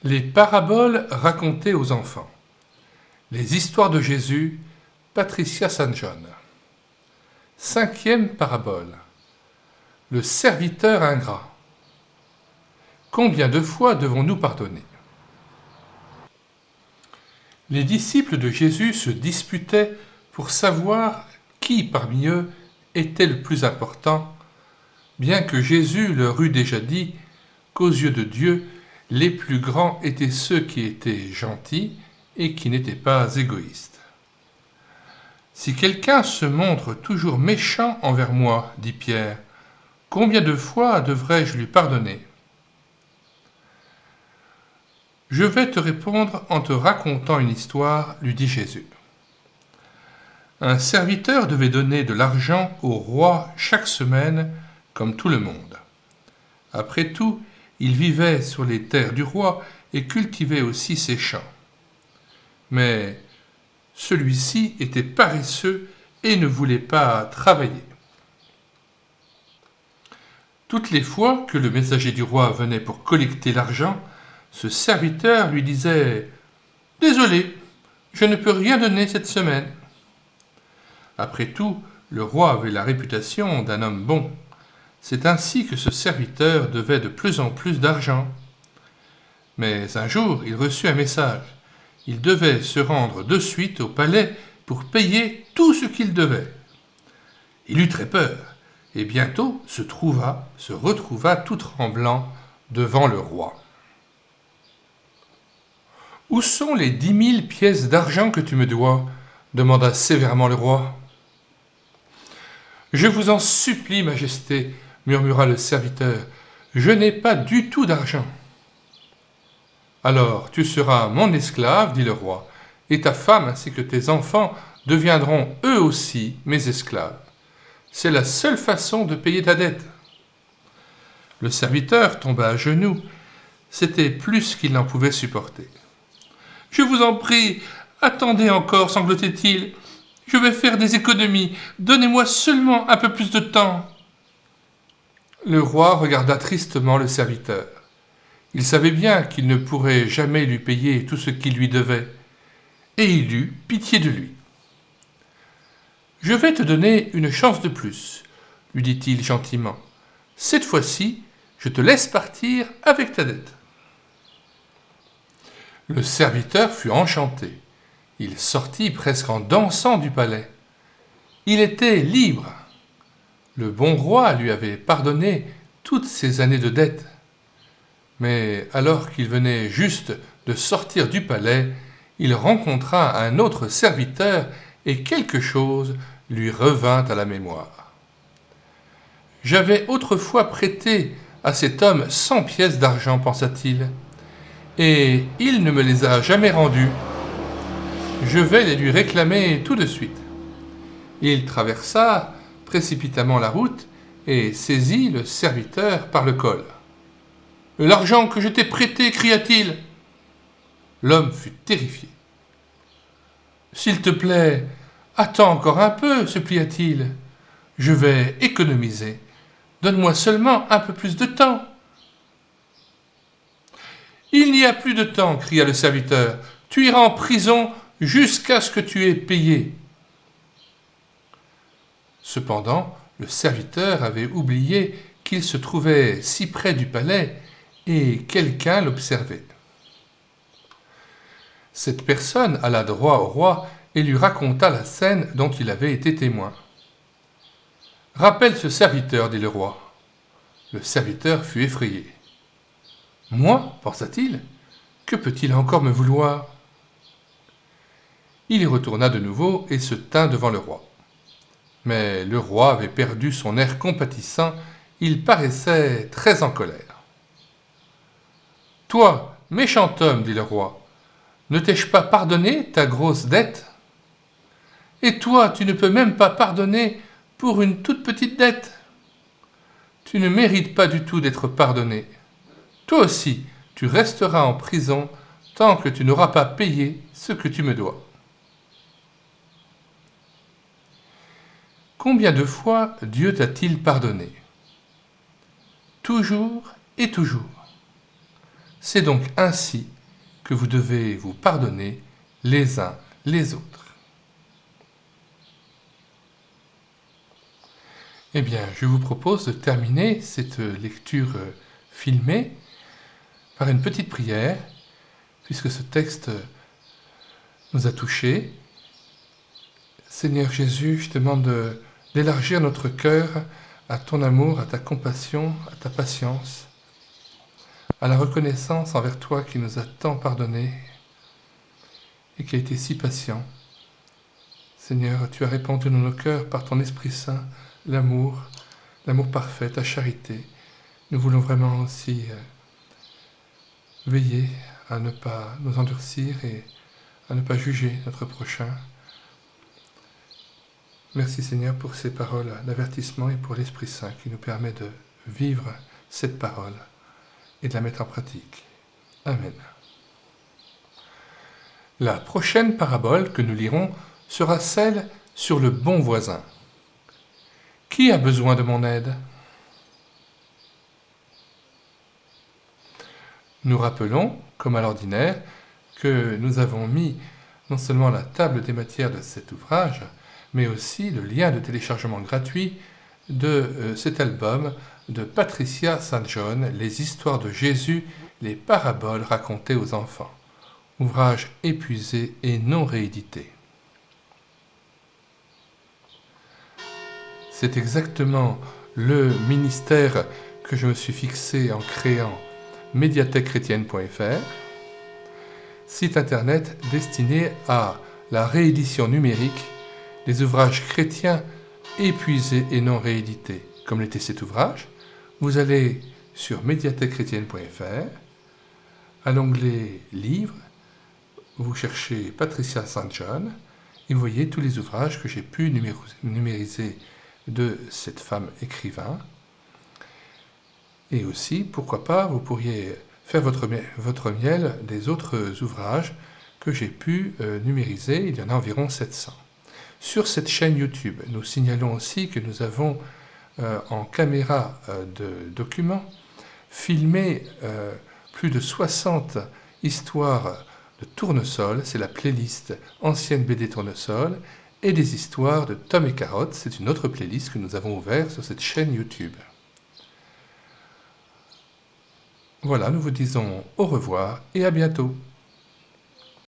Les paraboles racontées aux enfants. Les histoires de Jésus, Patricia St. John. 5e parabole. Le serviteur ingrat. Combien de fois devons-nous pardonner? Les disciples de Jésus se disputaient pour savoir qui parmi eux était le plus important, bien que Jésus leur eût déjà dit qu'aux yeux de Dieu, les plus grands étaient ceux qui étaient gentils et qui n'étaient pas égoïstes. Si quelqu'un se montre toujours méchant envers moi, dit Pierre, combien de fois devrais-je lui pardonner? Je vais te répondre en te racontant une histoire, lui dit Jésus. Un serviteur devait donner de l'argent au roi chaque semaine, comme tout le monde. Après tout, il vivait sur les terres du roi et cultivait aussi ses champs. Mais celui-ci était paresseux et ne voulait pas travailler. Toutes les fois que le messager du roi venait pour collecter l'argent, ce serviteur lui disait « Désolé, je ne peux rien donner cette semaine. » Après tout, le roi avait la réputation d'un homme bon. C'est ainsi que ce serviteur devait de plus en plus d'argent. Mais un jour, il reçut un message. Il devait se rendre de suite au palais pour payer tout ce qu'il devait. Il eut très peur, et bientôt se retrouva tout tremblant devant le roi. « Où sont les 10 000 pièces d'argent que tu me dois ?» demanda sévèrement le roi. « Je vous en supplie, Majesté, » murmura le serviteur, « je n'ai pas du tout d'argent. »« Alors tu seras mon esclave, dit le roi, et ta femme ainsi que tes enfants deviendront eux aussi mes esclaves. C'est la seule façon de payer ta dette. » Le serviteur tomba à genoux. C'était plus qu'il n'en pouvait supporter. « Je vous en prie, attendez encore, sanglotait-il. Je vais faire des économies. Donnez-moi seulement un peu plus de temps. » Le roi regarda tristement le serviteur. Il savait bien qu'il ne pourrait jamais lui payer tout ce qu'il lui devait, et il eut pitié de lui. « Je vais te donner une chance de plus, » lui dit-il gentiment. « Cette fois-ci, je te laisse partir avec ta dette. » Le serviteur fut enchanté. Il sortit presque en dansant du palais. Il était libre. Le bon roi lui avait pardonné toutes ses années de dette. Mais alors qu'il venait juste de sortir du palais, il rencontra un autre serviteur et quelque chose lui revint à la mémoire. « J'avais autrefois prêté à cet homme 100 pièces d'argent, pensa-t-il, et il ne me les a jamais rendues. Je vais les lui réclamer tout de suite. » Il traversa précipitamment la route et saisit le serviteur par le col. « L'argent que je t'ai prêté, cria-t-il. » L'homme fut terrifié. « S'il te plaît, attends encore un peu, supplia-t-il. Je vais économiser. Donne-moi seulement un peu plus de temps. »« Il n'y a plus de temps, cria le serviteur. Tu iras en prison jusqu'à ce que tu aies payé. » Cependant, le serviteur avait oublié qu'il se trouvait si près du palais et quelqu'un l'observait. Cette personne alla droit au roi et lui raconta la scène dont il avait été témoin. « Rappelle ce serviteur, dit le roi. » Le serviteur fut effrayé. « Moi, pensa-t-il, que peut-il encore me vouloir ?» Il y retourna de nouveau et se tint devant le roi. Mais le roi avait perdu son air compatissant, il paraissait très en colère. « Toi, méchant homme, dit le roi, ne t'ai-je pas pardonné ta grosse dette? Et toi, tu ne peux même pas pardonner pour une toute petite dette. Tu ne mérites pas du tout d'être pardonné. Toi aussi, tu resteras en prison tant que tu n'auras pas payé ce que tu me dois. » Combien de fois Dieu t'a-t-il pardonné? Toujours et toujours. C'est donc ainsi que vous devez vous pardonner les uns les autres. Eh bien, je vous propose de terminer cette lecture filmée par une petite prière, puisque ce texte nous a touchés. Seigneur Jésus, je te demande d'élargir notre cœur à ton amour, à ta compassion, à ta patience, à la reconnaissance envers toi qui nous a tant pardonné et qui a été si patient. Seigneur, tu as répandu dans nos cœurs par ton Esprit Saint l'amour parfait, ta charité. Nous voulons vraiment aussi veiller à ne pas nous endurcir et à ne pas juger notre prochain. Merci Seigneur pour ces paroles d'avertissement et pour l'Esprit Saint qui nous permet de vivre cette parole et de la mettre en pratique. Amen. La prochaine parabole que nous lirons sera celle sur le bon voisin. Qui a besoin de mon aide ? Nous rappelons, comme à l'ordinaire, que nous avons mis non seulement la table des matières de cet ouvrage, mais aussi le lien de téléchargement gratuit de cet album de Patricia St. John, Les histoires de Jésus, les paraboles racontées aux enfants. Ouvrage épuisé et non réédité. C'est exactement le ministère que je me suis fixé en créant médiathèquechrétienne.fr, site internet destiné à la réédition numérique des ouvrages chrétiens épuisés et non réédités. Comme l'était cet ouvrage, vous allez sur médiathèquechrétienne.fr, à l'onglet Livres, vous cherchez Patricia St. John et vous voyez tous les ouvrages que j'ai pu numériser de cette femme écrivain. Et aussi, pourquoi pas, vous pourriez faire votre miel des autres ouvrages que j'ai pu numériser. Il y en a environ 700. Sur cette chaîne YouTube, nous signalons aussi que nous avons en caméra de documents filmé plus de 60 histoires de Tournesol, c'est la playlist Ancienne BD Tournesol, et des histoires de Tom et Carotte, c'est une autre playlist que nous avons ouverte sur cette chaîne YouTube. Voilà, nous vous disons au revoir et à bientôt.